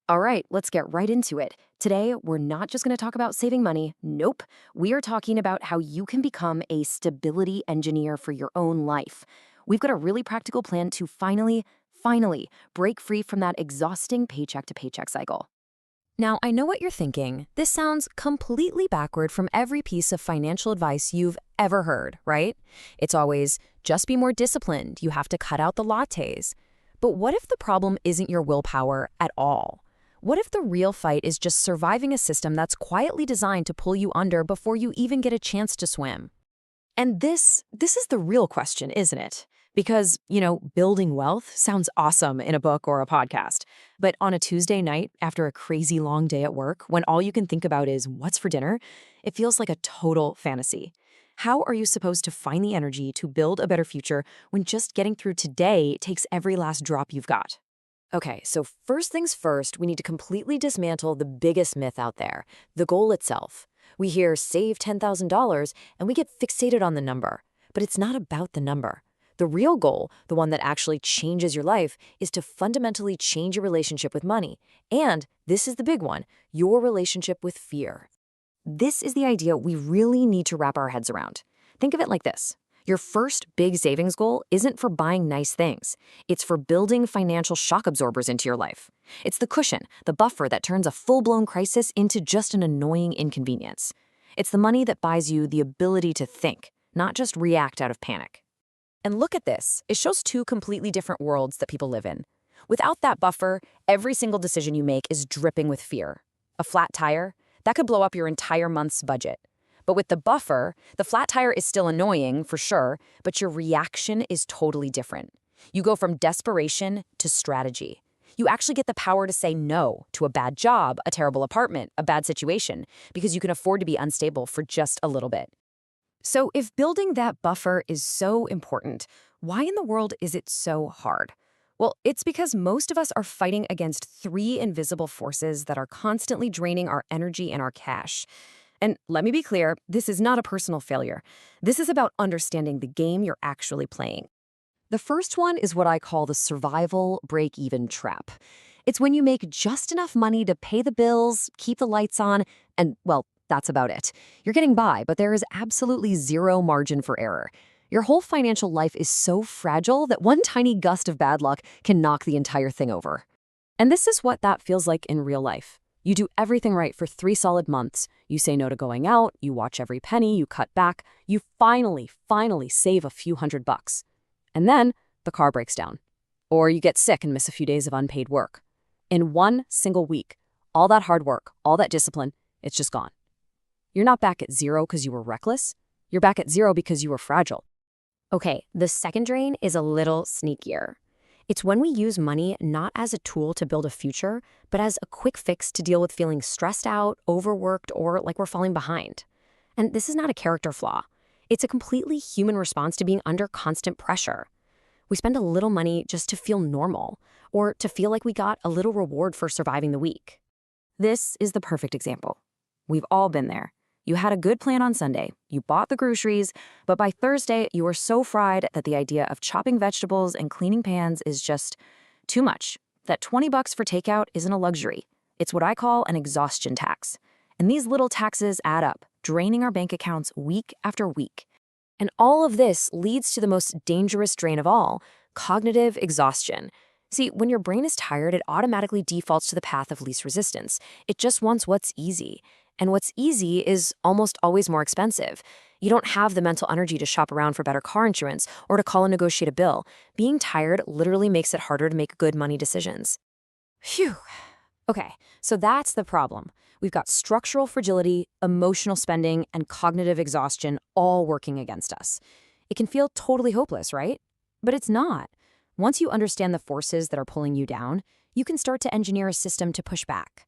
All right, let's get right into it. Today, we're not just going to talk about saving money. Nope. We are talking about how you can become a stability engineer for your own life. We've got a really practical plan to finally break free from that exhausting paycheck to paycheck cycle. Now, I know what you're thinking. This sounds completely backward from every piece of financial advice you've ever heard, right? It's always, just be more disciplined. You have to cut out the lattes. But what if the problem isn't your willpower at all? What if the real fight is just surviving a system that's quietly designed to pull you under before you even get a chance to swim? And this is the real question, isn't it? Because, building wealth sounds awesome in a book or a podcast. But on a Tuesday night after a crazy long day at work, when all you can think about is what's for dinner, it feels like a total fantasy. How are you supposed to find the energy to build a better future when just getting through today takes every last drop you've got? Okay, so first things first, we need to completely dismantle the biggest myth out there, the goal itself. We hear save $10,000 and we get fixated on the number, but it's not about the number. The real goal, the one that actually changes your life, is to fundamentally change your relationship with money. And this is the big one, your relationship with fear. This is the idea we really need to wrap our heads around. Think of it like this. Your first big savings goal isn't for buying nice things. It's for building financial shock absorbers into your life. It's the cushion, the buffer that turns a full-blown crisis into just an annoying inconvenience. It's the money that buys you the ability to think, not just react out of panic. And look at this. It shows two completely different worlds that people live in. Without that buffer, every single decision you make is dripping with fear. A flat tire? That could blow up your entire month's budget. But with the buffer, the flat tire is still annoying, for sure, but your reaction is totally different. You go from desperation to strategy. You actually get the power to say no to a bad job, a terrible apartment, a bad situation, because you can afford to be unstable for just a little bit. So if building that buffer is so important, why in the world is it so hard? Well, it's because most of us are fighting against three invisible forces that are constantly draining our energy and our cash. And let me be clear, this is not a personal failure. This is about understanding the game you're actually playing. The first one is what I call the survival break-even trap. It's when you make just enough money to pay the bills, keep the lights on, and, well, that's about it. You're getting by, but there is absolutely zero margin for error. Your whole financial life is so fragile that one tiny gust of bad luck can knock the entire thing over. And this is what that feels like in real life. You do everything right for 3 solid months. You say no to going out, you watch every penny, you cut back, you finally save a few $100. And then the car breaks down. Or you get sick and miss a few days of unpaid work. In one single week, all that hard work, all that discipline, it's just gone. You're not back at zero because you were reckless. You're back at zero because you were fragile. Okay, the second drain is a little sneakier. It's when we use money not as a tool to build a future, but as a quick fix to deal with feeling stressed out, overworked, or like we're falling behind. And this is not a character flaw. It's a completely human response to being under constant pressure. We spend a little money just to feel normal, or to feel like we got a little reward for surviving the week. This is the perfect example. We've all been there. You had a good plan on Sunday, you bought the groceries, but by Thursday, you were so fried that the idea of chopping vegetables and cleaning pans is just too much. That $20 for takeout isn't a luxury. It's what I call an exhaustion tax. And these little taxes add up, draining our bank accounts week after week. And all of this leads to the most dangerous drain of all, cognitive exhaustion. See, when your brain is tired, it automatically defaults to the path of least resistance. It just wants what's easy. And what's easy is almost always more expensive. You don't have the mental energy to shop around for better car insurance or to call and negotiate a bill. Being tired literally makes it harder to make good money decisions. Phew. Okay, so that's the problem. We've got structural fragility, emotional spending, and cognitive exhaustion all working against us. It can feel totally hopeless, right? But it's not. Once you understand the forces that are pulling you down, you can start to engineer a system to push back.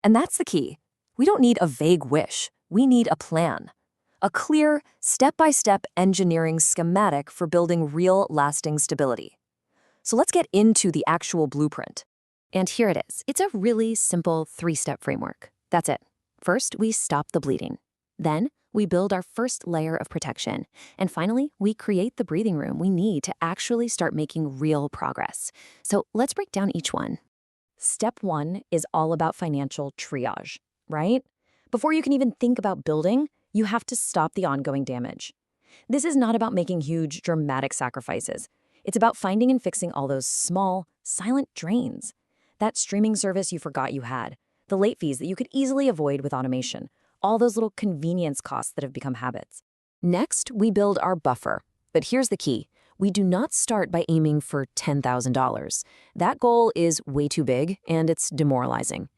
And that's the key. We don't need a vague wish. We need a plan. A clear, step-by-step engineering schematic for building real, lasting stability. So let's get into the actual blueprint. And here it is. It's a really simple 3-step framework. That's it. First, we stop the bleeding. Then, we build our first layer of protection. And finally, we create the breathing room we need to actually start making real progress. So let's break down each one. Step 1 is all about financial triage, right? Before you can even think about building, you have to stop the ongoing damage. This is not about making huge, dramatic sacrifices. It's about finding and fixing all those small, silent drains. That streaming service you forgot you had, the late fees that you could easily avoid with automation, all those little convenience costs that have become habits. Next, we build our buffer. But here's the key. We do not start by aiming for $10,000. That goal is way too big, and it's demoralizing.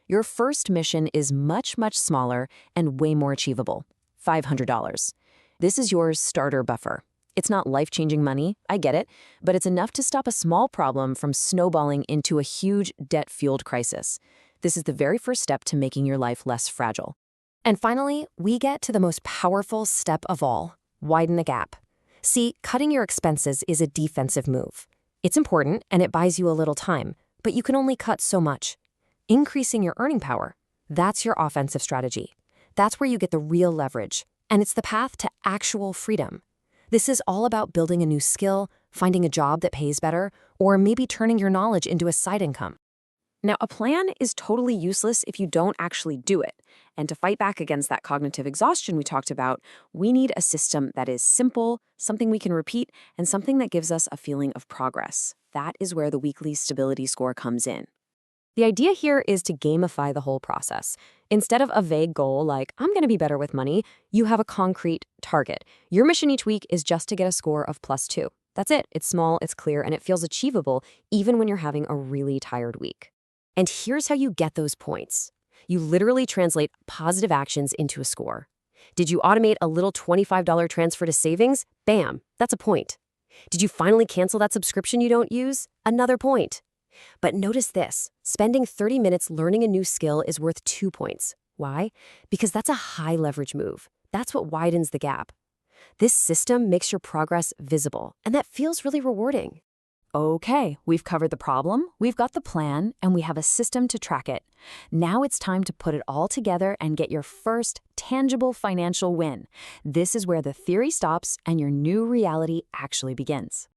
Your first mission is much, much smaller and way more achievable, $500. This is your starter buffer. It's not life-changing money, I get it, but it's enough to stop a small problem from snowballing into a huge debt-fueled crisis. This is the very first step to making your life less fragile. And finally, we get to the most powerful step of all, widen the gap. See, cutting your expenses is a defensive move. It's important and it buys you a little time, but you can only cut so much. Increasing your earning power, that's your offensive strategy. That's where you get the real leverage, and it's the path to actual freedom. This is all about building a new skill, finding a job that pays better, or maybe turning your knowledge into a side income. Now, a plan is totally useless if you don't actually do it. And to fight back against that cognitive exhaustion we talked about, we need a system that is simple, something we can repeat, and something that gives us a feeling of progress. That is where the weekly stability score comes in. The idea here is to gamify the whole process. Instead of a vague goal like, I'm going to be better with money, you have a concrete target. Your mission each week is just to get a score of +2. That's it. It's small, it's clear, and it feels achievable even when you're having a really tired week. And here's how you get those points. You literally translate positive actions into a score. Did you automate a little $25 transfer to savings? Bam, that's a point. Did you finally cancel that subscription you don't use? Another point. But notice this, spending 30 minutes learning a new skill is worth 2 points. Why? Because that's a high leverage move. That's what widens the gap. This system makes your progress visible, and that feels really rewarding. Okay, we've covered the problem, we've got the plan, and we have a system to track it. Now it's time to put it all together and get your first tangible financial win. This is where the theory stops and your new reality actually begins.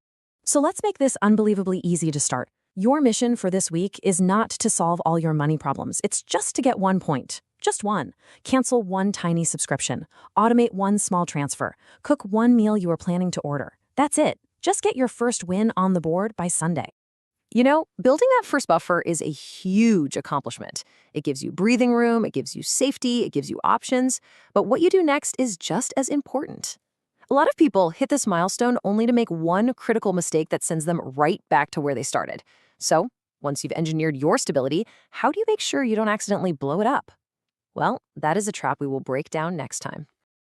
So let's make this unbelievably easy to start. Your mission for this week is not to solve all your money problems. It's just to get 1 point. Just one. Cancel one tiny subscription. Automate one small transfer. Cook one meal you were planning to order. That's it. Just get your first win on the board by Sunday. You know, building that first buffer is a huge accomplishment. It gives you breathing room, it gives you safety, it gives you options. But what you do next is just as important. A lot of people hit this milestone only to make one critical mistake that sends them right back to where they started. So, once you've engineered your stability, how do you make sure you don't accidentally blow it up? Well, that is a trap we will break down next time.